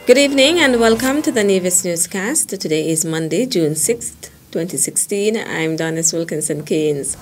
Good evening and welcome to the Nevis Newscast. Today is Monday, June 6th, 2016. I'm Donis Wilkinson Keynes.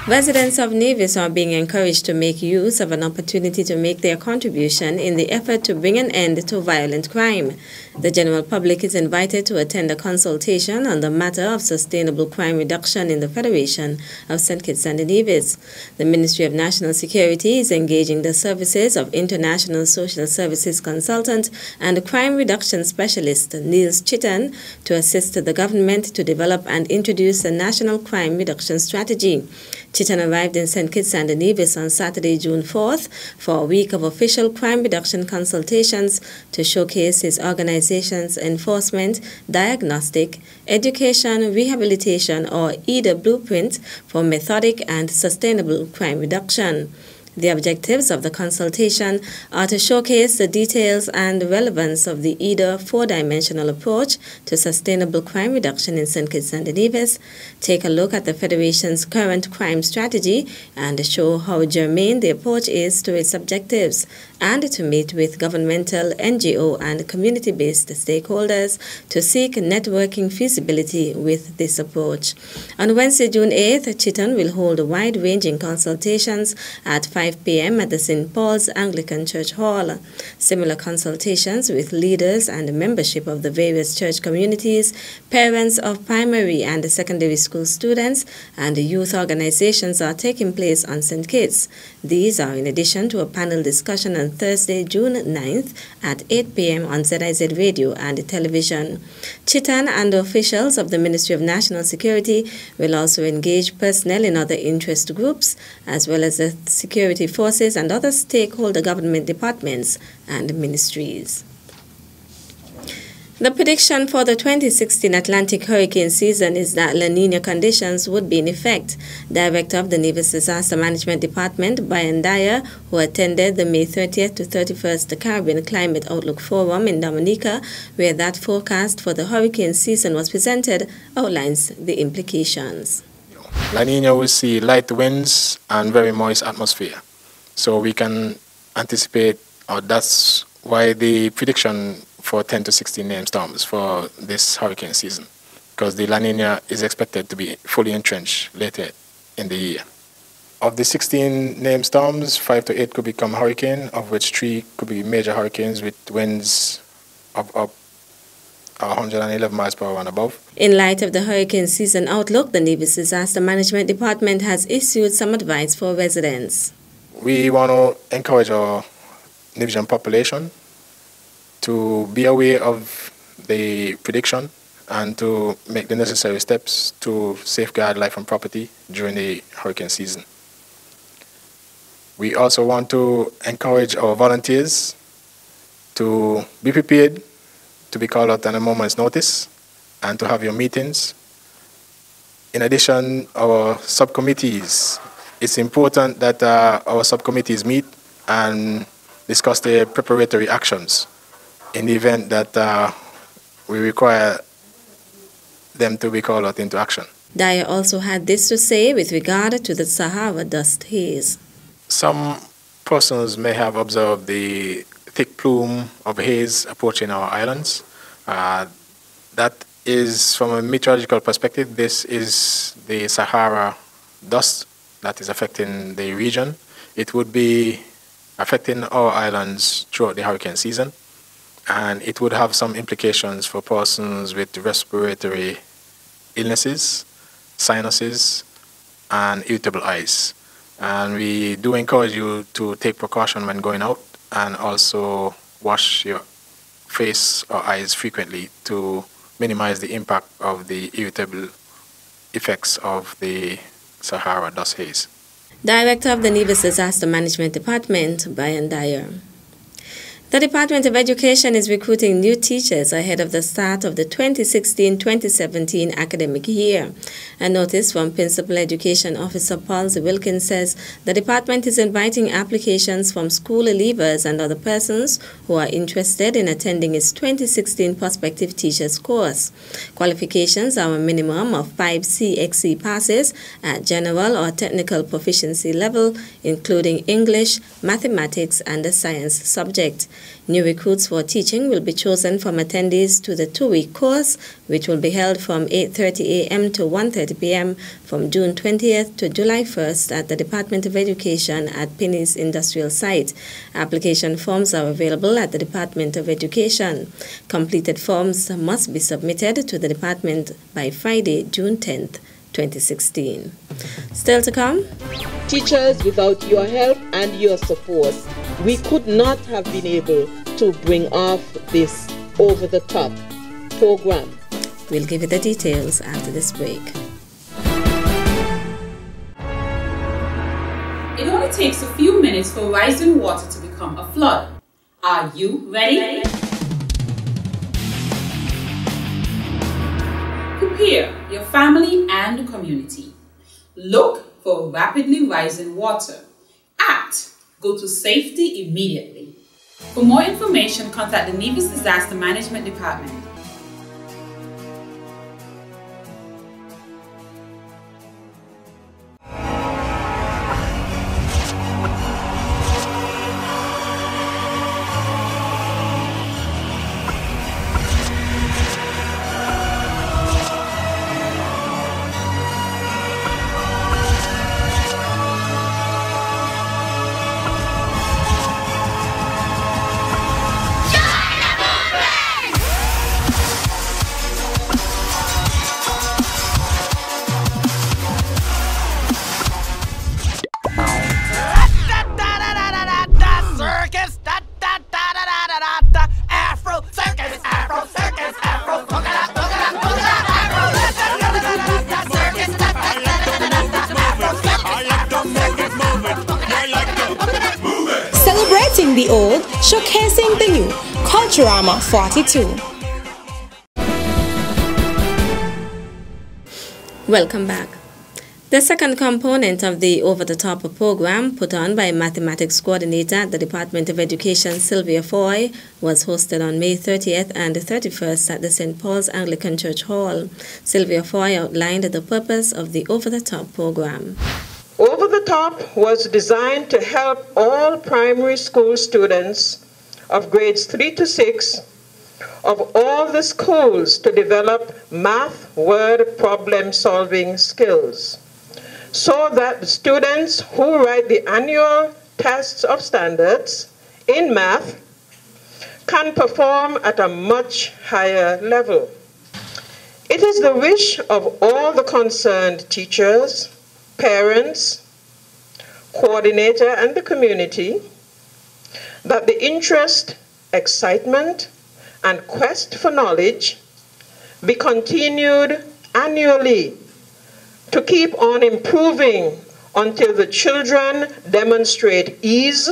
Residents of Nevis are being encouraged to make use of an opportunity to make their contribution in the effort to bring an end to violent crime. The general public is invited to attend a consultation on the matter of sustainable crime reduction in the Federation of St. Kitts and Nevis. The Ministry of National Security is engaging the services of International Social Services Consultant and Crime Reduction Specialist Niels Chittan to assist the government to develop and introduce a national crime reduction strategy. Chittan arrived in St. Kitts and Nevis on Saturday, June 4th, for a week of official crime reduction consultations to showcase his organization's enforcement, diagnostic, education, rehabilitation, or either blueprint for methodic and sustainable crime reduction. The objectives of the consultation are to showcase the details and relevance of the EIDA four-dimensional approach to sustainable crime reduction in St. Kitts and Nevis, take a look at the Federation's current crime strategy, and show how germane the approach is to its objectives, and to meet with governmental, NGO, and community-based stakeholders to seek networking feasibility with this approach. On Wednesday, June 8th, Chittan will hold wide-ranging consultations at 5 p.m. at the St. Paul's Anglican Church Hall. Similar consultations with leaders and membership of the various church communities, parents of primary and secondary school students, and youth organizations are taking place on St. Kitts. These are in addition to a panel discussion on Thursday, June 9th at 8 p.m. on ZIZ Radio and television. Chittan and officials of the Ministry of National Security will also engage personnel in other interest groups, as well as the security forces and other stakeholder government departments and ministries. The prediction for the 2016 Atlantic hurricane season is that La Niña conditions would be in effect. Director of the Nevis Disaster Management Department, Brian Dyer, who attended the May 30th to 31st Caribbean Climate Outlook Forum in Dominica, where that forecast for the hurricane season was presented, outlines the implications. La Niña will see light winds and very moist atmosphere. So we can anticipate, or that's why the prediction for 10 to 16 named storms for this hurricane season, because the La Niña is expected to be fully entrenched later in the year. Of the 16 named storms, 5 to 8 could become hurricane, of which 3 could be major hurricanes with winds of up 111 miles per hour and above. In light of the hurricane season outlook, the Nevis Disaster Management Department has issued some advice for residents. We want to encourage our Nevisian population to be aware of the prediction and to make the necessary steps to safeguard life and property during the hurricane season. We also want to encourage our volunteers to be prepared to be called out on a moment's notice and to have your meetings. In addition, our subcommittees, it's important that our subcommittees meet and discuss their preparatory actions in the event that we require them to be called out into action. Dyer also had this to say with regard to the Sahara dust haze. Some persons may have observed the thick plume of haze approaching our islands. That is, from a meteorological perspective, this is the Sahara dust that is affecting the region. It would be affecting our islands throughout the hurricane season, and it would have some implications for persons with respiratory illnesses, sinuses, and irritable eyes. And we do encourage you to take precaution when going out and also wash your face or eyes frequently to minimize the impact of the irritable effects of the Sahara dust haze. Director of the Nevis Disaster Management Department, Brian Dyer. The Department of Education is recruiting new teachers ahead of the start of the 2016-2017 academic year. A notice from Principal Education Officer Paul Wilkins says the department is inviting applications from school leavers and other persons who are interested in attending its 2016 Prospective Teachers course. Qualifications are a minimum of 5 CXC passes at general or technical proficiency level, including English, mathematics, and a science subject. New recruits for teaching will be chosen from attendees to the 2-week course, which will be held from 8:30 a.m. to 1:30 p.m. from June 20th to July 1st at the Department of Education at Penny's Industrial Site. Application forms are available at the Department of Education. Completed forms must be submitted to the department by Friday, June 10th, 2016. Still to come? Teachers, without your help and your support, we could not have been able to bring off this over-the-top program. We'll give you the details after this break. It only takes a few minutes for rising water to become a flood. Are you ready? Prepare your family and community. Look for rapidly rising water. Act. Go to safety immediately. For more information, contact the Nevis Disaster Management Department. Celebrating the old, showcasing the new. Culturama 42. Welcome back. The second component of the over-the-top program put on by Mathematics Coordinator at the Department of Education, Sylvia Foy, was hosted on May 30th and 31st at the St. Paul's Anglican Church Hall. Sylvia Foy outlined the purpose of the over-the-top program. Over the Top was designed to help all primary school students of grades 3 to 6 of all the schools to develop math word problem-solving skills, so that the students who write the annual tests of standards in math can perform at a much higher level. It is the wish of all the concerned teachers, parents, coordinator, and the community that the interest, excitement, and quest for knowledge be continued annually to keep on improving until the children demonstrate ease,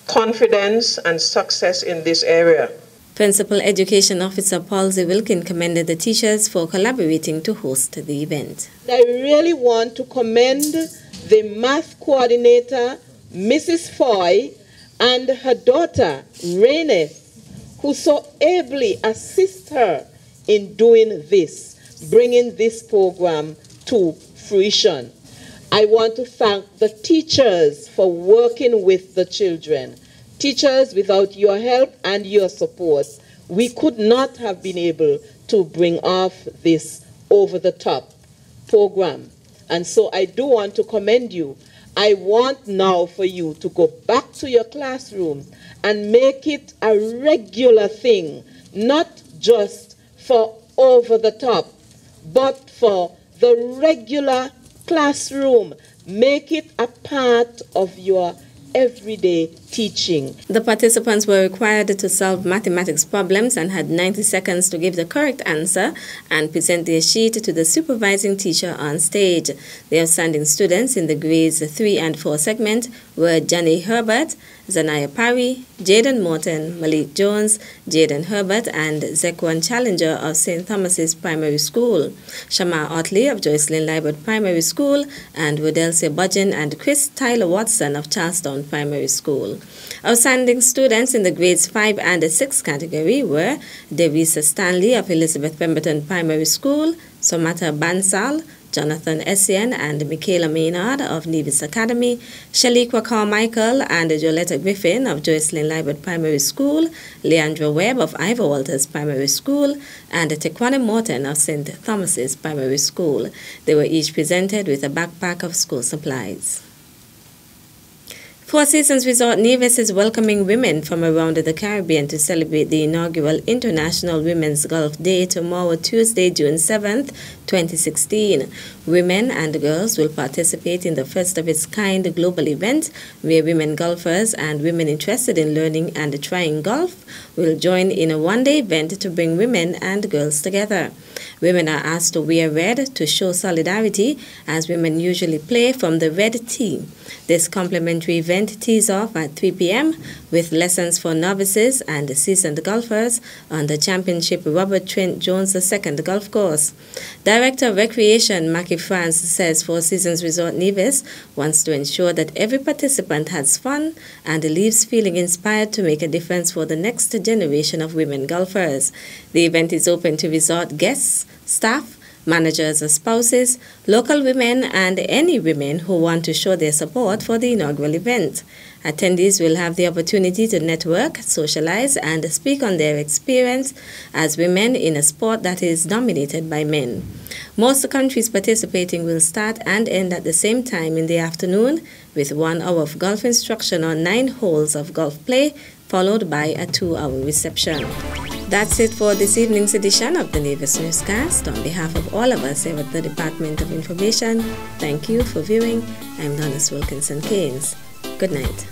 confidence, and success in this area. Principal Education Officer Palsy Wilkin commended the teachers for collaborating to host the event. I really want to commend the math coordinator, Mrs. Foy, and her daughter, Raine, who so ably assist her in doing this, bringing this program to fruition. I want to thank the teachers for working with the children. Teachers, without your help and your support, we could not have been able to bring off this over-the-top program. And so I do want to commend you. I want now for you to go back to your classroom and make it a regular thing, not just for over-the-top, but for the regular classroom. Make it a part of your everyday teaching. The participants were required to solve mathematics problems and had 90 seconds to give the correct answer and present their sheet to the supervising teacher on stage. The outstanding students in the grades 3 and 4 segment were Johnny Herbert, Zanaya Parry, Jaden Morton, Malik Jones, Jaden Herbert, and Zekwan Challenger of St. Thomas's Primary School, Shama Otley of Joycelyn Liebert Primary School, and Rodelcia Budgeon and Chris Tyler Watson of Charlestown Primary School. Outstanding students in the grades 5 and 6 category were Devisa Stanley of Elizabeth Pemberton Primary School, Somata Bansal, Jonathan Essien and Michaela Maynard of Nevis Academy, Shaliqua Carmichael and Joletta Griffin of Joycelyn Liebert Primary School, Leandra Webb of Ivor Walters Primary School, and Tequana Morton of St. Thomas's Primary School. They were each presented with a backpack of school supplies. Four Seasons Resort Nevis is welcoming women from around the Caribbean to celebrate the inaugural International Women's Golf Day tomorrow, Tuesday, June 7th, 2016. Women and girls will participate in the first of its kind global event where women golfers and women interested in learning and trying golf will join in a one-day event to bring women and girls together. Women are asked to wear red to show solidarity, as women usually play from the red tee. This complimentary event tees off at 3 p.m. with lessons for novices and seasoned golfers on the Championship Robert Trent Jones II golf course. Director of Recreation Mackie France says Four Seasons Resort Nevis wants to ensure that every participant has fun and leaves feeling inspired to make a difference for the next generation of women golfers. The event is open to resort guests, staff, managers or spouses, local women, and any women who want to show their support for the inaugural event. Attendees will have the opportunity to network, socialize, and speak on their experience as women in a sport that is dominated by men. Most countries participating will start and end at the same time in the afternoon, with 1 hour of golf instruction on 9 holes of golf play, followed by a 2-hour reception. That's it for this evening's edition of the Nevis Newscast. On behalf of all of us here at the Department of Information, thank you for viewing. I'm Donis Wilkinson Keynes. Good night.